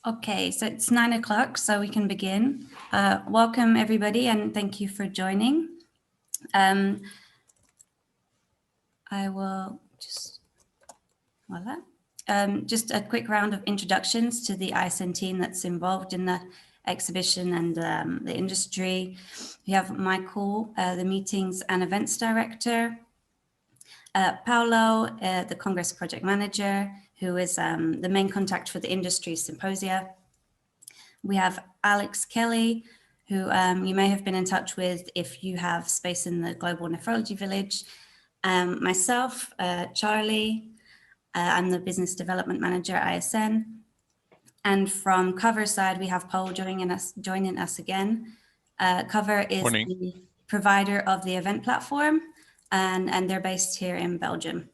Okay, so it's 9 o'clock, so we can begin. Welcome everybody and thank you for joining. I will just, voila. Just a quick round of introductions to the ISN team that's involved in the exhibition and the industry. We have Michael, the Meetings and Events Director, Paolo, the Congress Project Manager, who is the main contact for the industry symposia. We have Alex Kelly, who you may have been in touch with if you have space in the Global Nephrology Village. Myself, Charlie, I'm the Business Development Manager at ISN. And from Cover side, we have Paul joining us again. Cover is Morning. the provider of the event platform, and they're based here in Belgium.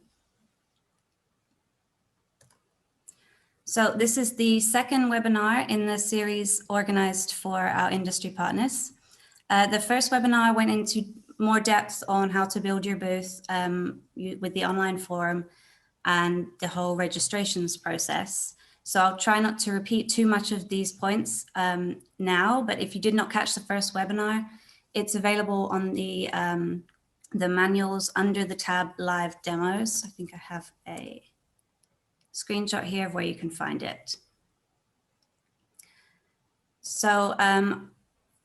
So this is the second webinar in the series organized for our industry partners. The first webinar went into more depth on how to build your booth with the online forum and the whole registrations process. So I'll try not to repeat too much of these points now, but if you did not catch the first webinar, it's available on the manuals under the tab Live Demos. I think I have a screenshot here of where you can find it. So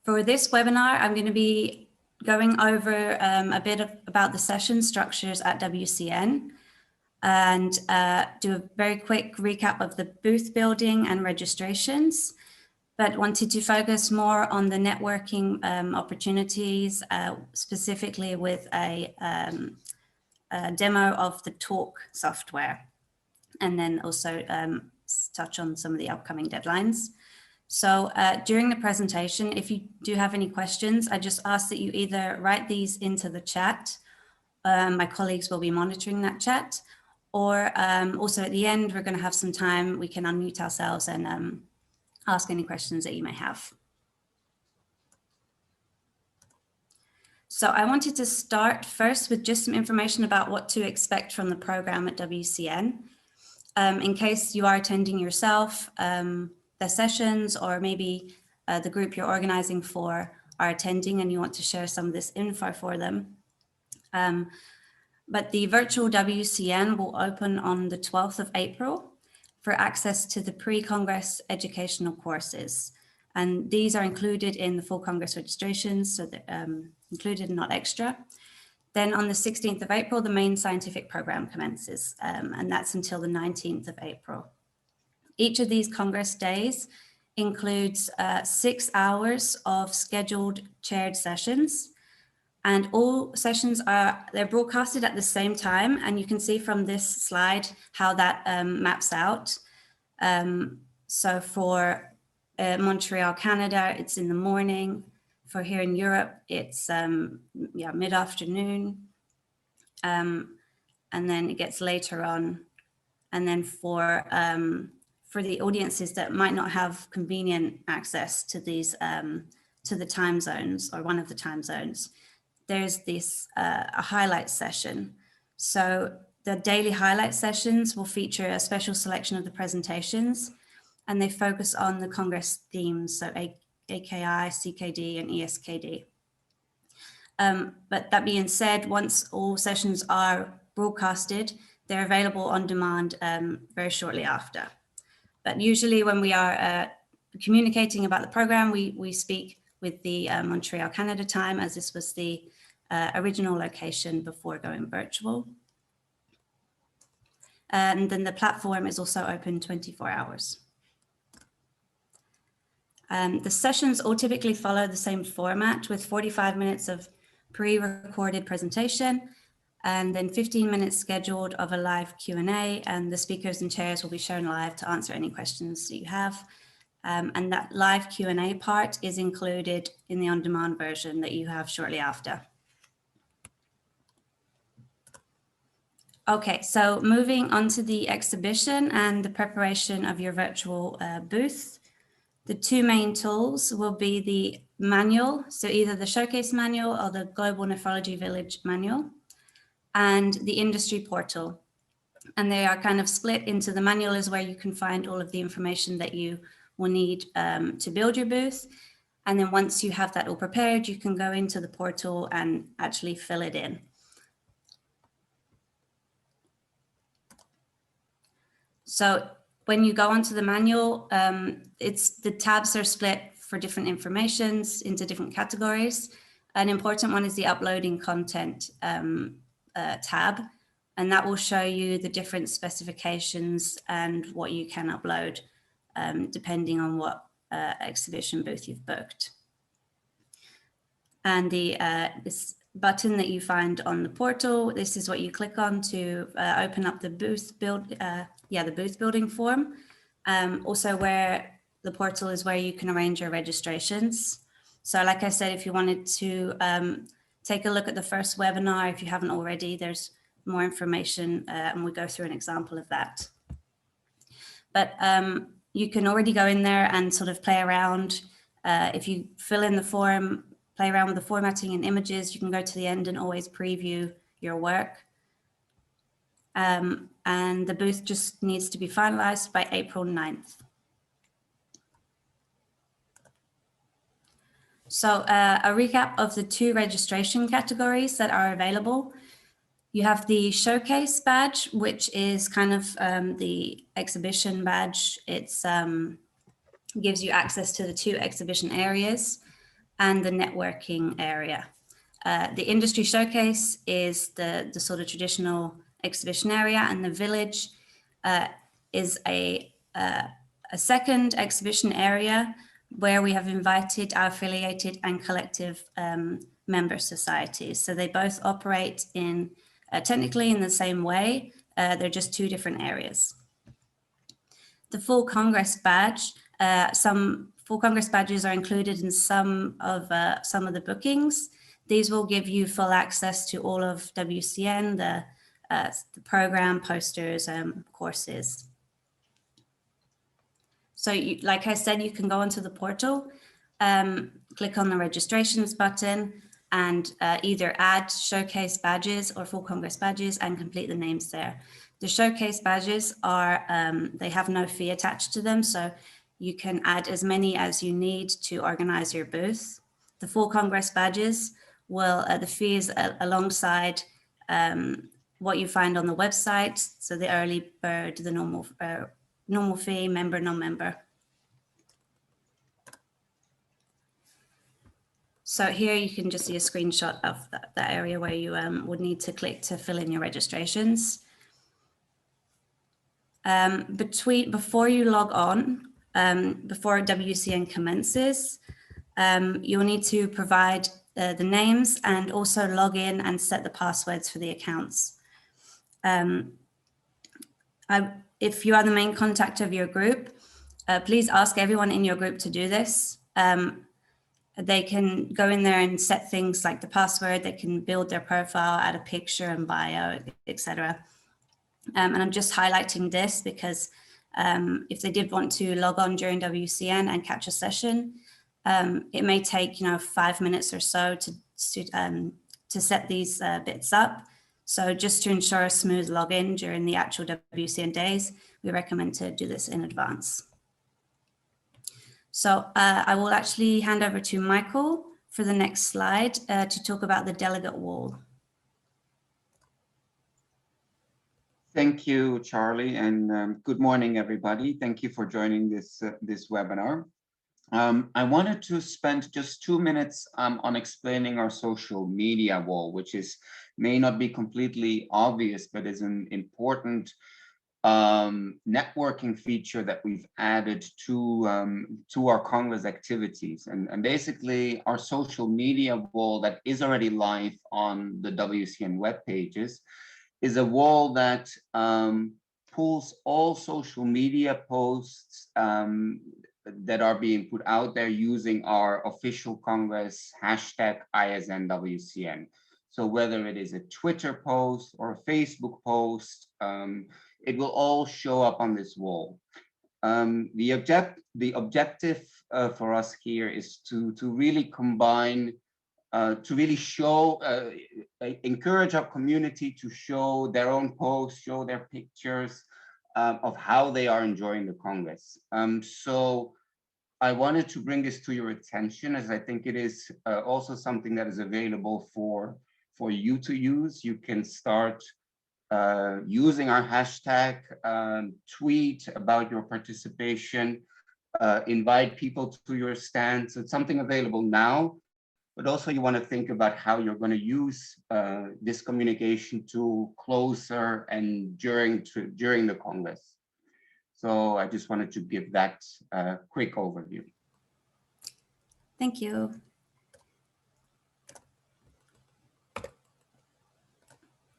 for this webinar, I'm going to be going over a bit about the session structures at WCN and do a very quick recap of the booth building and registrations, but wanted to focus more on the networking opportunities, specifically with a demo of the Talk software, and then also touch on some of the upcoming deadlines. So during the presentation, if you do have any questions, I just ask that you either write these into the chat. My colleagues will be monitoring that chat, or also at the end, we're going to have some time, we can unmute ourselves and ask any questions that you may have. So I wanted to start first with just some information about what to expect from the program at WCN. In case you are attending yourself, the sessions, or maybe the group you're organizing for are attending and you want to share some of this info for them. But the virtual WCN will open on the 12th of April for access to the pre-Congress educational courses. And these are included in the full Congress registrations, so they're included and not extra. Then on the 16th of April, the main scientific program commences, and that's until the 19th of April. Each of these Congress days includes 6 hours of scheduled chaired sessions, and all sessions they're broadcasted at the same time, and you can see from this slide how that maps out. So for Montreal, Canada, it's in the morning. For here in Europe, it's mid-afternoon, and then it gets later on. And then for the audiences that might not have convenient access to these to the time zones, or one of the time zones, there's this a highlight session. So the daily highlight sessions will feature a special selection of the presentations, and they focus on the Congress themes, so AKI, CKD, and ESKD. But that being said, once all sessions are broadcasted, they're available on demand very shortly after. But usually when we are communicating about the program, we speak with the Montreal, Canada time, as this was the original location before going virtual. And then the platform is also open 24 hours. The sessions all typically follow the same format, with 45 minutes of pre-recorded presentation and then 15 minutes scheduled of a live Q&A, and the speakers and chairs will be shown live to answer any questions that you have. And that live Q&A part is included in the on-demand version that you have shortly after. Okay, so moving on to the exhibition and the preparation of your virtual booth. The two main tools will be the manual, so either the Showcase manual or the Global Nephrology Village manual, and the industry portal. And they are kind of split into, the manual is where you can find all of the information that you will need to build your booth. And then once you have that all prepared, you can go into the portal and actually fill it in. So when you go onto the manual, the tabs are split for different informations into different categories. An important one is the uploading content tab, and that will show you the different specifications and what you can upload depending on what exhibition booth you've booked. And this button that you find on the portal, this is what you click on to open up the booth the booth building form. Also where the portal is where you can arrange your registrations. So like I said, if you wanted to take a look at the first webinar, if you haven't already, there's more information and we'll go through an example of that. But you can already go in there and sort of play around. If you fill in the form, play around with the formatting and images, you can go to the end and always preview your work. And the booth just needs to be finalized by April 9th. So a recap of the 2 registration categories that are available. You have the showcase badge, which is kind of the exhibition badge. It's gives you access to the 2 exhibition areas and the networking area. The industry showcase is the sort of traditional exhibition area, and the village is a second exhibition area where we have invited our affiliated and collective member societies. So they both operate in technically in the same way. They're just 2 different areas. The full Congress badge, some full Congress badges are included in some of the bookings. These will give you full access to all of WCN, the program, posters, courses. So like I said, you can go onto the portal, click on the registrations button and either add showcase badges or full Congress badges and complete the names there. The showcase badges are, they have no fee attached to them, so you can add as many as you need to organize your booth. The full Congress badges will, the fee is alongside what you find on the website. So the early bird, the normal fee, member, non-member. So here you can just see a screenshot of that area where you would need to click to fill in your registrations. Before you log on, before WCN commences, you'll need to provide the names and also log in and set the passwords for the accounts. If you are the main contact of your group, please ask everyone in your group to do this. They can go in there and set things like the password, they can build their profile, add a picture and bio, etc. And I'm just highlighting this because if they did want to log on during WCN and catch a session, it may take 5 minutes or so to set these bits up. So just to ensure a smooth login during the actual WCN days, we recommend to do this in advance. So I will actually hand over to Michael for the next slide to talk about the delegate wall. Thank you, Charlie, and good morning, everybody. Thank you for joining this webinar. I wanted to spend just 2 minutes on explaining our social media wall, which may not be completely obvious, but is an important networking feature that we've added to our Congress activities. And basically, our social media wall that is already live on the WCN web pages is a wall that pulls all social media posts that are being put out there using our official Congress hashtag ISNWCN. So whether it is a Twitter post or a Facebook post, it will all show up on this wall. The objective for us here is to really combine, to really show, encourage our community to show their own posts, show their pictures of how they are enjoying the Congress. So I wanted to bring this to your attention, as I think it is also something that is available for you to use. You can start using our hashtag, tweet about your participation, invite people to your stand. So it's something available now, but also you want to think about how you're going to use this communication tool closer and during the Congress. So I just wanted to give that quick overview. Thank you.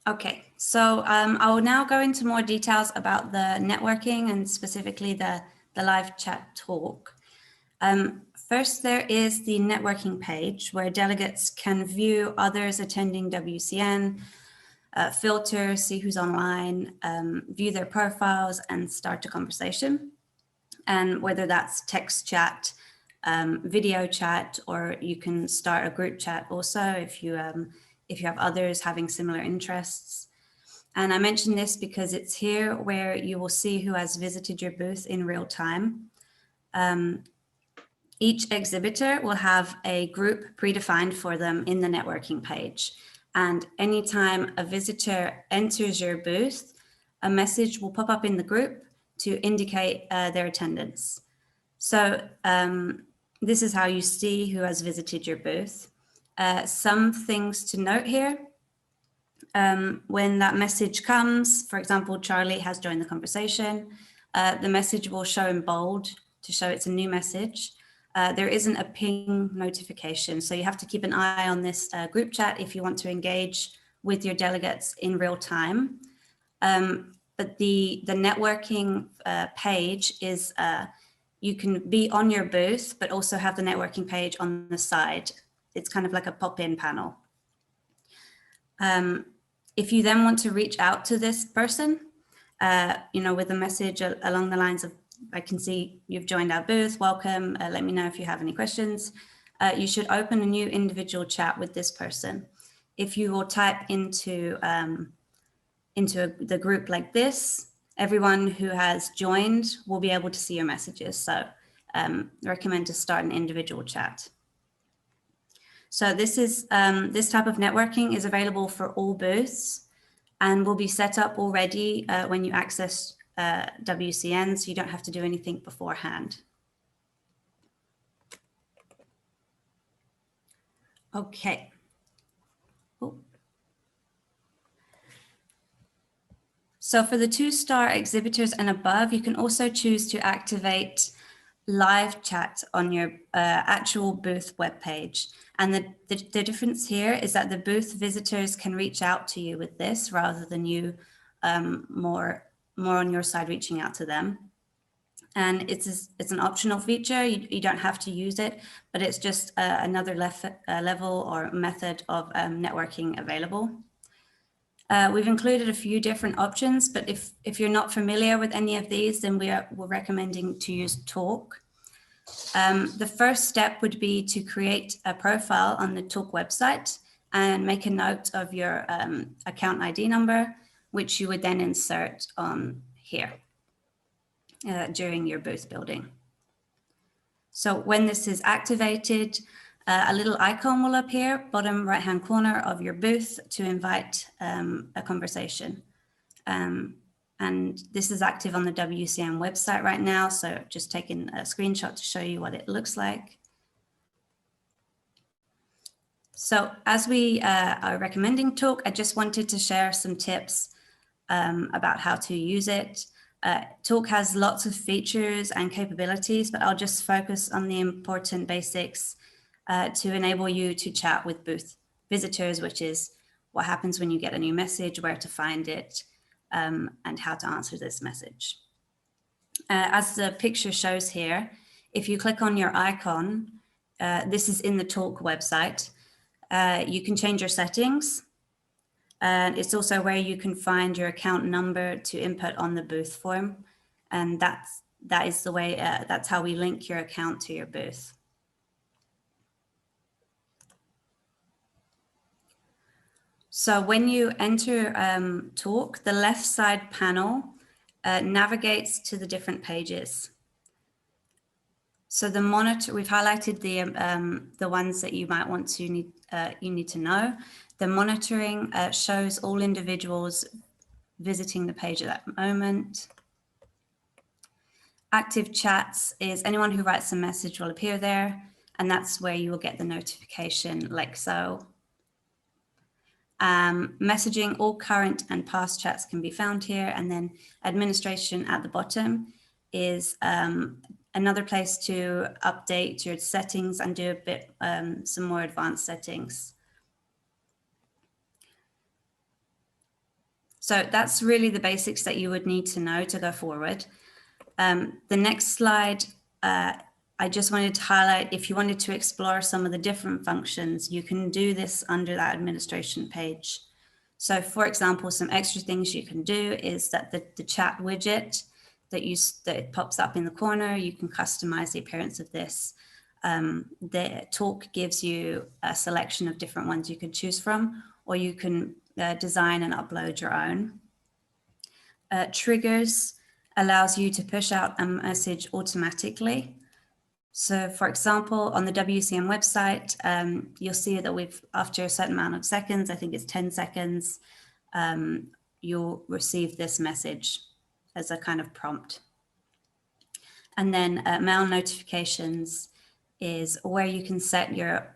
Okay, so I will now go into more details about the networking and specifically the live chat talk. First, there is the networking page where delegates can view others attending WCN, filter, see who's online, view their profiles, and start a conversation. And whether that's text chat, video chat, or you can start a group chat also if you have others having similar interests. And I mention this because it's here where you will see who has visited your booth in real time. Each exhibitor will have a group predefined for them in the networking page. And anytime a visitor enters your booth, a message will pop up in the group to indicate their attendance. So this is how you see who has visited your booth. Some things to note here. When that message comes, for example, Charlie has joined the conversation, the message will show in bold to show it's a new message. There isn't a ping notification, so you have to keep an eye on this group chat if you want to engage with your delegates in real time. But the networking page is, you can be on your booth, but also have the networking page on the side. It's kind of like a pop-in panel. If you then want to reach out to this person, with a message along the lines of, I can see you've joined our booth, welcome, let me know if you have any questions. You should open a new individual chat with this person. If you will type into the group like this, everyone who has joined will be able to see your messages. So I recommend to start an individual chat. So this type of networking is available for all booths and will be set up already when you access WCN, so you don't have to do anything beforehand. Okay. Oh. So for the 2-star exhibitors and above, you can also choose to activate live chat on your actual booth webpage. And the difference here is that the booth visitors can reach out to you with this rather than you more on your side reaching out to them. And it's an optional feature. You don't have to use it, but it's just another level or method of networking available. We've included a few different options, but if you're not familiar with any of these, then we're recommending to use Talk. The first step would be to create a profile on the Talk website and make a note of your account ID number, which you would then insert on here during your booth building. So when this is activated, a little icon will appear, bottom right-hand corner of your booth to invite a conversation. And this is active on the WCN website right now. So just taking a screenshot to show you what it looks like. So as we are recommending Talk, I just wanted to share some tips about how to use it. Talk has lots of features and capabilities, but I'll just focus on the important basics to enable you to chat with booth visitors, which is what happens when you get a new message, where to find it, and how to answer this message. As the picture shows here, if you click on your icon, this is in the Talk website, you can change your settings. And it's also where you can find your account number to input on the booth form. And that is the way, that's how we link your account to your booth. So when you enter Talk, the left side panel navigates to the different pages. So the monitor, we've highlighted the ones that you might want to need to know. The monitoring shows all individuals visiting the page at that moment. Active chats is anyone who writes a message will appear there, and that's where you will get the notification like so. Messaging, all current and past chats can be found here, and then administration at the bottom is another place to update your settings and do a bit some more advanced settings. So that's really the basics that you would need to know to go forward. The next slide, I just wanted to highlight, if you wanted to explore some of the different functions, you can do this under that administration page. So for example, some extra things you can do is that the chat widget that it pops up in the corner, you can customize the appearance of this. The talk gives you a selection of different ones you can choose from, or you can design and upload your own. Triggers allows you to push out a message automatically. So for example, on the WCN website, you'll see that after a certain amount of seconds, I think it's 10 seconds, you'll receive this message as a kind of prompt. And then mail notifications is where you can set your,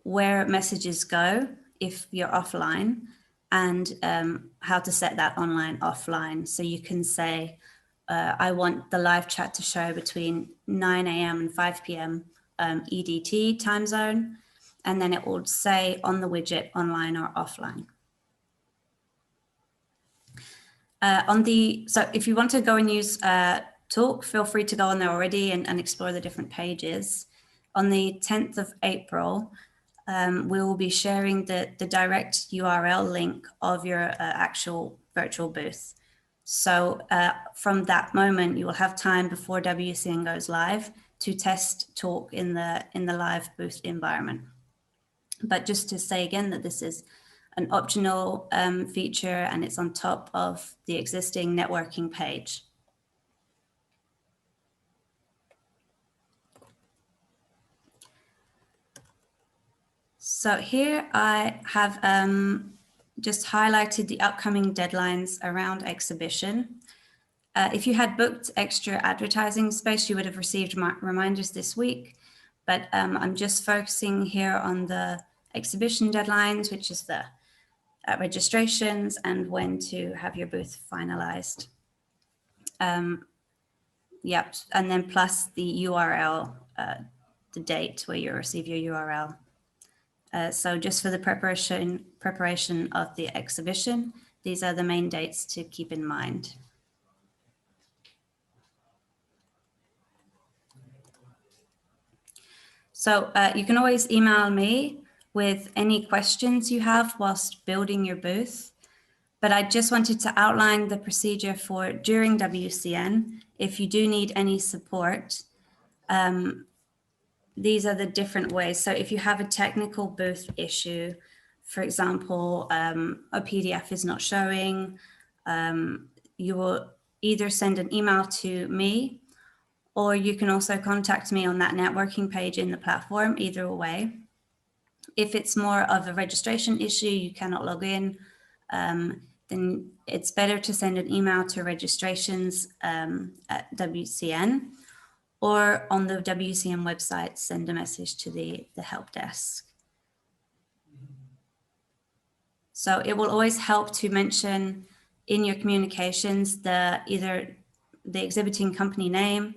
where messages go if you're offline, and how to set that online offline. So you can say, I want the live chat to show between 9 a.m. and 5 p.m. EDT time zone, and then it will say on the widget online or offline. So if you want to go and use Talk, feel free to go on there already and explore the different pages. On the 10th of April, we will be sharing the direct URL link of your actual virtual booth. So from that moment, you will have time before WCN goes live to test Talk in the live booth environment. But just to say again that this is an optional feature, and it's on top of the existing networking page. So here I have just highlighted the upcoming deadlines around exhibition. If you had booked extra advertising space, you would have received reminders this week, but I'm just focusing here on the exhibition deadlines, which is the registrations and when to have your booth finalized. Yep, and then plus the URL, the date where you receive your URL. So just for the preparation of the exhibition, these are the main dates to keep in mind. So you can always email me with any questions you have whilst building your booth. But I just wanted to outline the procedure for during WCN. If you do need any support, these are the different ways. So if you have a technical booth issue, for example, a PDF is not showing, you will either send an email to me, or you can also contact me on that networking page in the platform, either way. If it's more of a registration issue, you cannot log in, then it's better to send an email to registrations at WCN, or on the WCN website, send a message to the help desk. So it will always help to mention in your communications either the exhibiting company name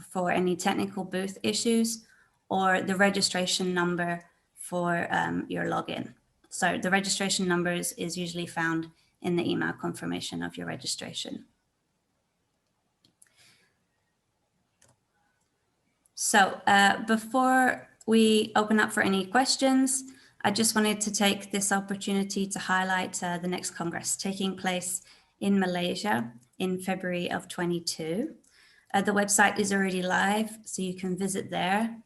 for any technical booth issues, or the registration number for your login. So the registration number is usually found in the email confirmation of your registration. So before we open up for any questions, I just wanted to take this opportunity to highlight the next Congress taking place in Malaysia in February of 22. The website is already live, so you can visit there.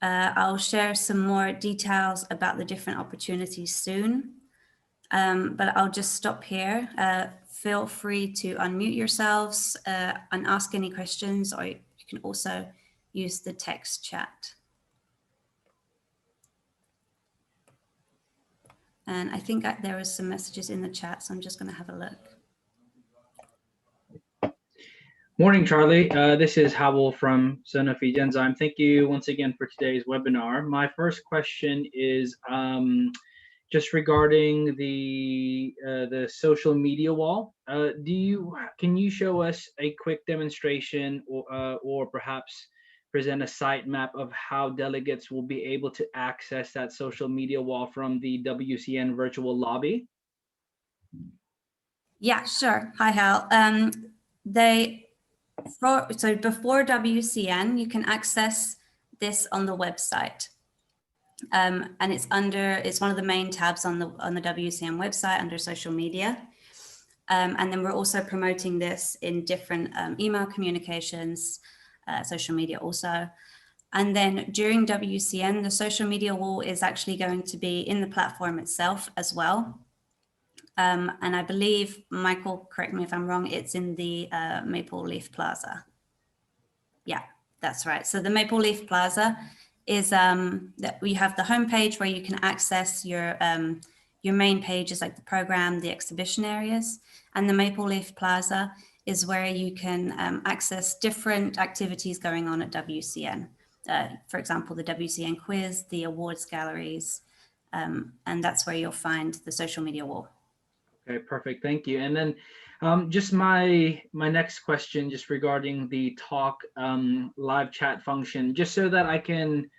I'll share some more details about the different opportunities soon, but I'll just stop here. Feel free to unmute yourselves and ask any questions, or you can also use the text chat. And I think there was some messages in the chat, so I'm just going to have a look. Morning, Charlie. This is Howell from Sanofi Genzyme. Thank you once again for today's webinar. My first question is just regarding the social media wall. Can you show us a quick demonstration or perhaps present a sitemap of how delegates will be able to access that social media wall from the WCN virtual lobby? Yeah, sure. Hi, Hal. So before WCN, you can access this on the website. And it's one of the main tabs on the WCN website under social media. And then we're also promoting this in different email communications, social media also. And then during WCN, the social media wall is actually going to be in the platform itself as well. And I believe, Michael, correct me if I'm wrong, it's in the Maple Leaf Plaza. Yeah, that's right. So the Maple Leaf Plaza is that we have the homepage where you can access your main pages like the program, the exhibition areas, and the Maple Leaf Plaza is where you can access different activities going on at WCN. For example, the WCN quiz, the awards galleries, and that's where you'll find the social media wall. Okay, perfect. Thank you. And then just my next question, just regarding the talk live chat function, just so that I can,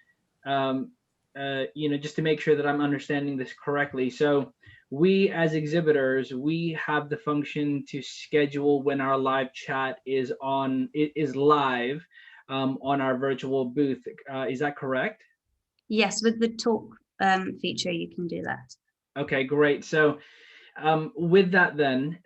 just to make sure that I'm understanding this correctly. So we as exhibitors, we have the function to schedule when our live chat is live on our virtual booth. Is that correct? Yes, with the talk feature, you can do that. Okay, great. So with that then,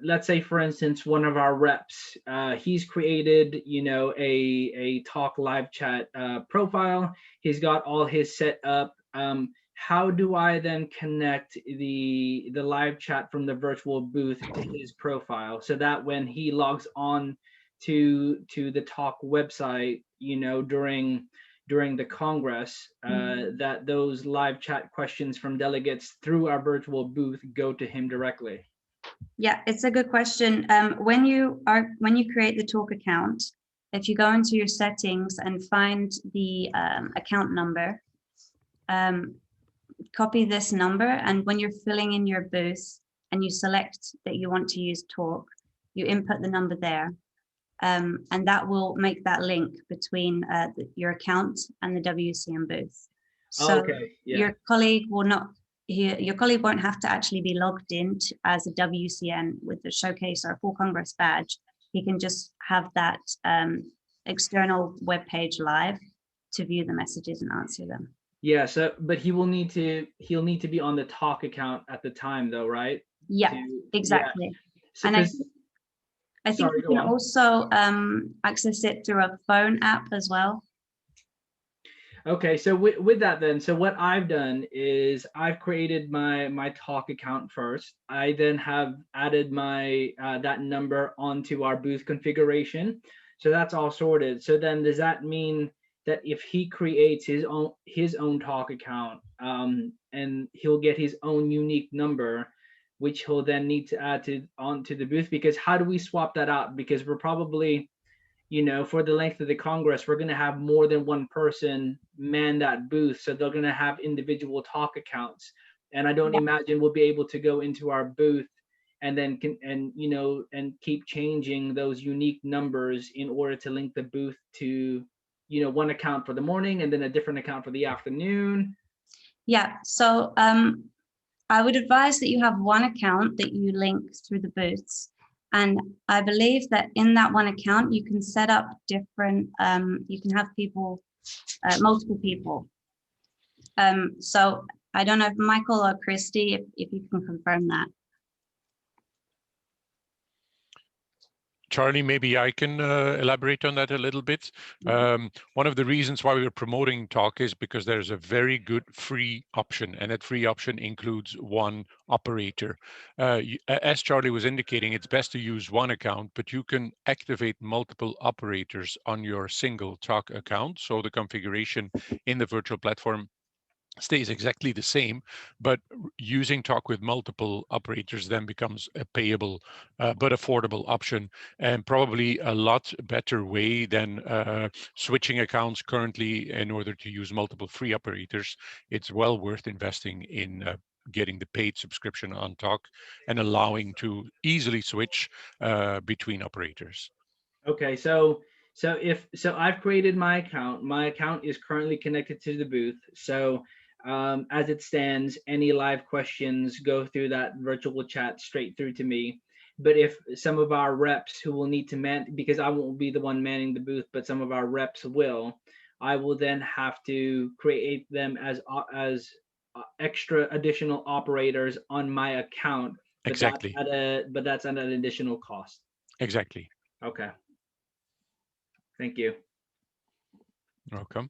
let's say, for instance, one of our reps, he's created, a talk live chat profile. He's got all his set up. How do I then connect the live chat from the virtual booth to his profile so that when he logs on to the talk website, during the Congress, that those live chat questions from delegates through our virtual booth go to him directly? Yeah, it's a good question. When you create the talk account, if you go into your settings and find the account number, copy this number, and when you're filling in your booth and you select that you want to use talk, you input the number there. And that will make that link between your account and the WCN booth. So okay, yeah. Your colleague won't have to actually be logged in as a WCN with the showcase or a full Congress badge. He can just have that external web page live to view the messages and answer them. Yeah. So, but he'll need to be on the talk account at the time, though, right? Yeah, exactly. Yeah. So, and I think you can also access it through a phone app as well. Okay, so with that then, so what I've done is I've created my talk account first. I then have added my that number onto our booth configuration. So that's all sorted. So then does that mean that if he creates his own talk account, and he'll get his own unique number, which he'll then need to add onto the booth? Because how do we swap that out? Because we're probably, for the length of the Congress, we're going to have more than one person man that booth. So they're going to have individual talk accounts. And I don't imagine we'll be able to go into our booth and then and keep changing those unique numbers in order to link the booth to, one account for the morning and then a different account for the afternoon. Yeah. So I would advise that you have one account that you link through the booths. And I believe that in that one account, you can set up different, you can have people, multiple people. So I don't know if Michael or Christy, if you can confirm that. Charlie, maybe I can elaborate on that a little bit. One of the reasons why we're promoting Talk is because there's a very good free option, and that free option includes one operator. As Charlie was indicating, it's best to use one account, but you can activate multiple operators on your single Talk account. So the configuration in the virtual platform stays exactly the same, but using Talk with multiple operators then becomes a payable but affordable option, and probably a lot better way than switching accounts currently in order to use multiple free operators. It's well worth investing in getting the paid subscription on Talk and allowing to easily switch between operators. Okay, so I've created my account. My account is currently connected to the booth. So as it stands, any live questions go through that virtual chat straight through to me. But if some of our reps who will need to man, because I won't be the one manning the booth, but some of our reps will, I will then have to create them as extra additional operators on my account. But Exactly. that's at an additional cost. Exactly. Okay. Thank you. Welcome.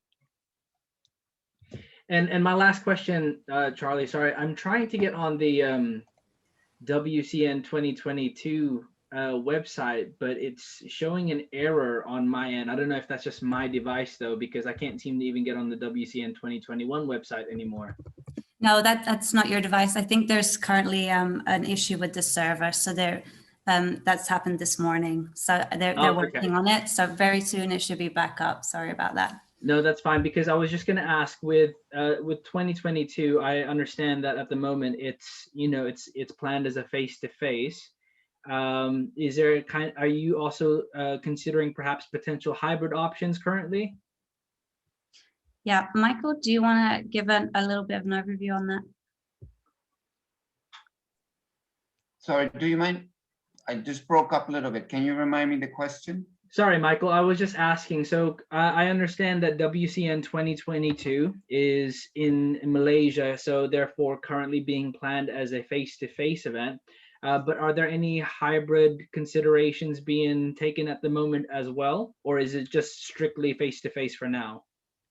And my last question, Charlie, sorry, I'm trying to get on the WCN21 website, but it's showing an error on my end. I don't know if that's just my device though, because I can't seem to even get on the WCN2021 website anymore. No, that's not your device. I think there's currently an issue with the server. So that's happened this morning. So they're working on it. So very soon it should be back up. Sorry about that. No, that's fine, because I was just going to ask with 2022, I understand that at the moment it's planned as a face-to-face. Is there are you also considering perhaps potential hybrid options currently? Yeah, Michael, do you want to give a little bit of an overview on that? Sorry, do you mind? I just broke up a little bit. Can you remind me the question? Sorry, Michael, I was just asking. So I understand that WCN 2022 is in Malaysia, so therefore currently being planned as a face-to-face event. But are there any hybrid considerations being taken at the moment as well? Or is it just strictly face-to-face for now?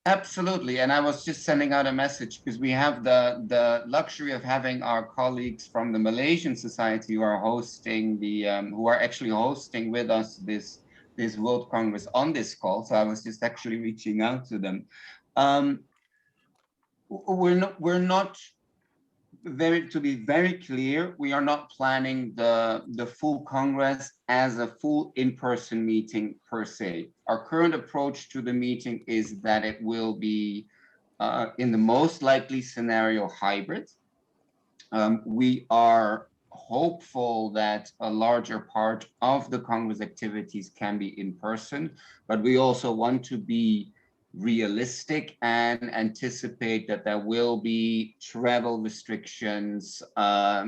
Absolutely, and I was just sending out a message because we have the luxury of having our colleagues from the Malaysian Society who are hosting who are actually hosting with us this World Congress on this call. So I was just actually reaching out to them. We're not to be very clear, we are not planning the full Congress as a full in-person meeting per se. Our current approach to the meeting is that it will be, in the most likely scenario, hybrid. We are hopeful that a larger part of the Congress activities can be in person, but we also want to be realistic and anticipate that there will be travel restrictions,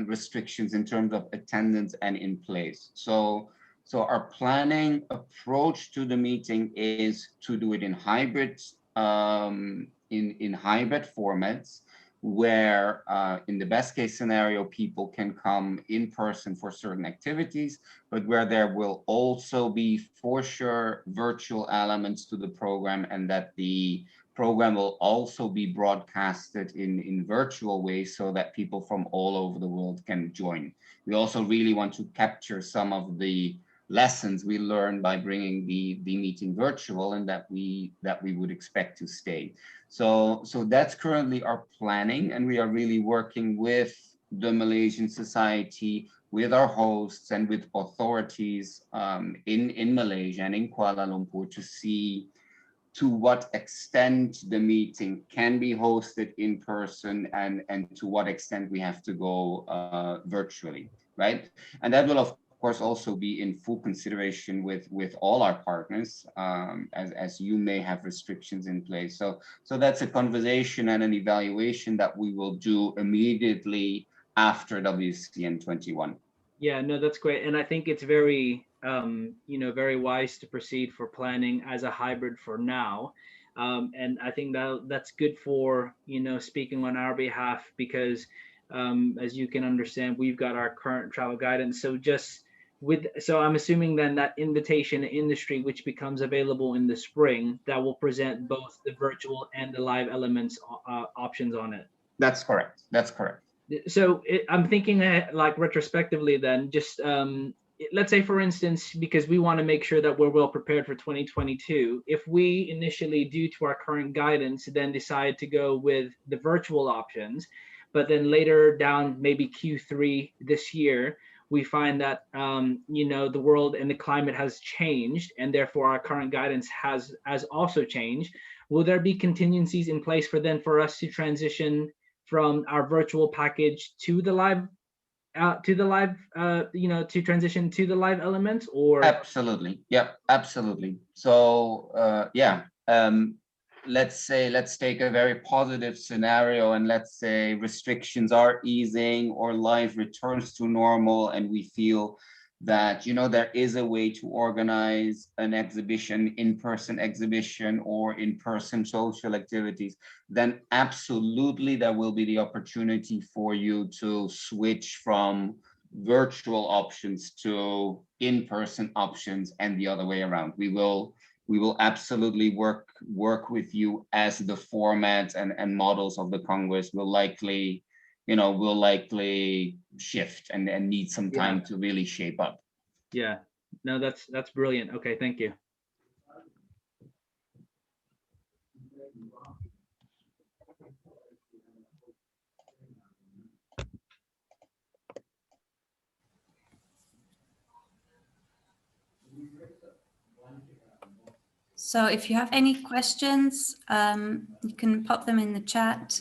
restrictions in terms of attendance and in place. So our planning approach to the meeting is to do it in hybrid, in hybrid formats, where in the best case scenario, people can come in person for certain activities, but where there will also be for sure virtual elements to the program, and that the program will also be broadcasted in virtual ways so that people from all over the world can join. We also really want to capture some of the lessons we learned by bringing the meeting virtual, and that we would expect to stay. So that's currently our planning, and we are really working with the Malaysian Society, with our hosts, and with authorities in Malaysia and in Kuala Lumpur to see to what extent the meeting can be hosted in person and to what extent we have to go virtually, right? And that will, of course, also be in full consideration with all our partners, as you may have restrictions in place. So that's a conversation and an evaluation that we will do immediately after WCN21. Yeah, no, that's great. And I think it's very, very wise to proceed for planning as a hybrid for now. And I think that's good for, speaking on our behalf, because as you can understand, we've got our current travel guidance. So just so I'm assuming then that invitation industry, which becomes available in the spring, that will present both the virtual and the live elements options on it. That's correct. That's correct. So I'm thinking like retrospectively then, just let's say, for instance, because we want to make sure that we're well prepared for 2022, if we initially, due to our current guidance, then decide to go with the virtual options, but then later down maybe Q3 this year, we find that the world and the climate has changed, and therefore our current guidance has also changed, will there be contingencies in place for us to transition from our virtual package to the live to transition to the live elements? Or absolutely, yeah, absolutely. So let's take a very positive scenario, and let's say restrictions are easing or life returns to normal, and we feel that there is a way to organize an exhibition, in-person exhibition or in-person social activities, then absolutely there will be the opportunity for you to switch from virtual options to in-person options, and the other way around. We will absolutely work with you as the formats and models of the Congress will likely shift and need some time to really shape up. Yeah, no, that's brilliant. Okay, thank you. So if you have any questions, you can pop them in the chat.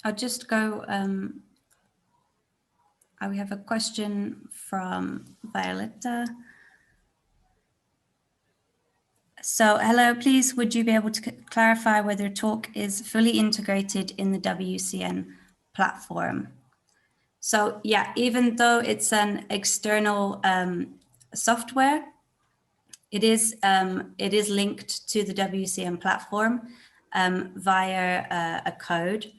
I'll just go, we have a question from Violetta. So, hello, please, would you be able to clarify whether Talk is fully integrated in the WCN platform? So, yeah, even though it's an external software, it is linked to the WCN platform via a code.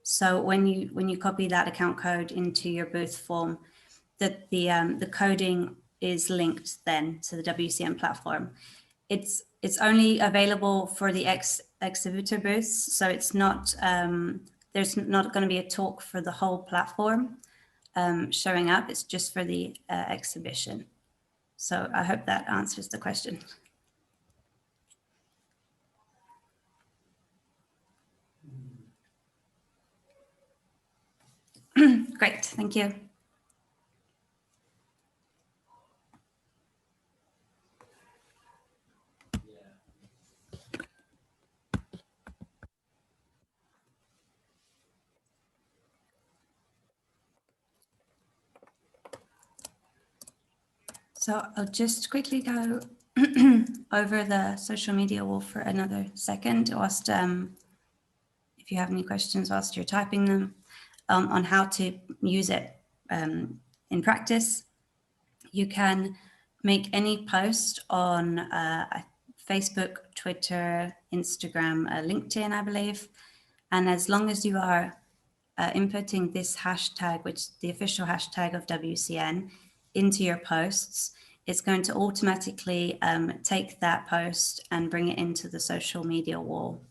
So when you copy that account code into your booth form, that the coding is linked then to the WCN platform. It's only available for the exhibitor booths, so it's not there's not going to be a talk for the whole platform showing up. It's just for the exhibition. So I hope that answers the question. Great, thank you. So I'll just quickly go over the social media wall for another second, whilst if you have any questions whilst you're typing them, on how to use it in practice. You can make any post on Facebook, Twitter, Instagram, LinkedIn, I believe. And as long as you are inputting this hashtag, which is the official hashtag of WCN, into your posts, it's going to automatically take that post and bring it into the social media wall.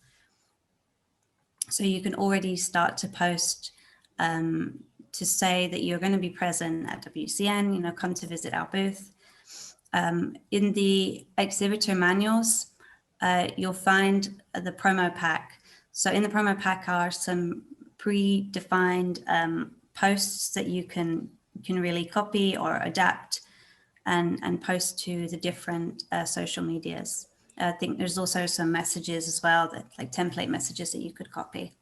So you can already start to post to say that you're going to be present at WCN, come to visit our booth. In the exhibitor manuals, you'll find the promo pack. So in the promo pack are some predefined posts that you can really copy or adapt and post to the different social medias. I think there's also some messages as well, that like template messages that you could copy.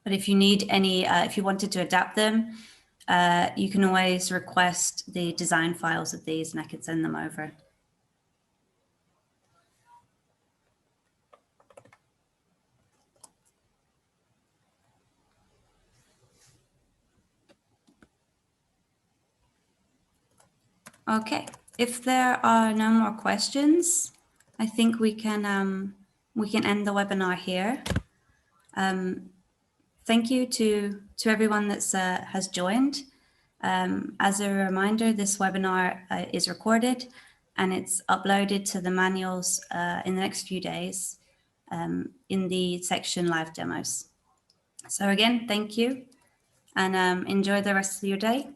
But if you need any, if you wanted to adapt them, you can always request the design files of these and I could send them over. Okay, if there are no more questions, I think we can end the webinar here. Thank you to everyone that's has joined. As a reminder, this webinar is recorded and it's uploaded to the manuals in the next few days in the section live demos. So again, thank you and enjoy the rest of your day.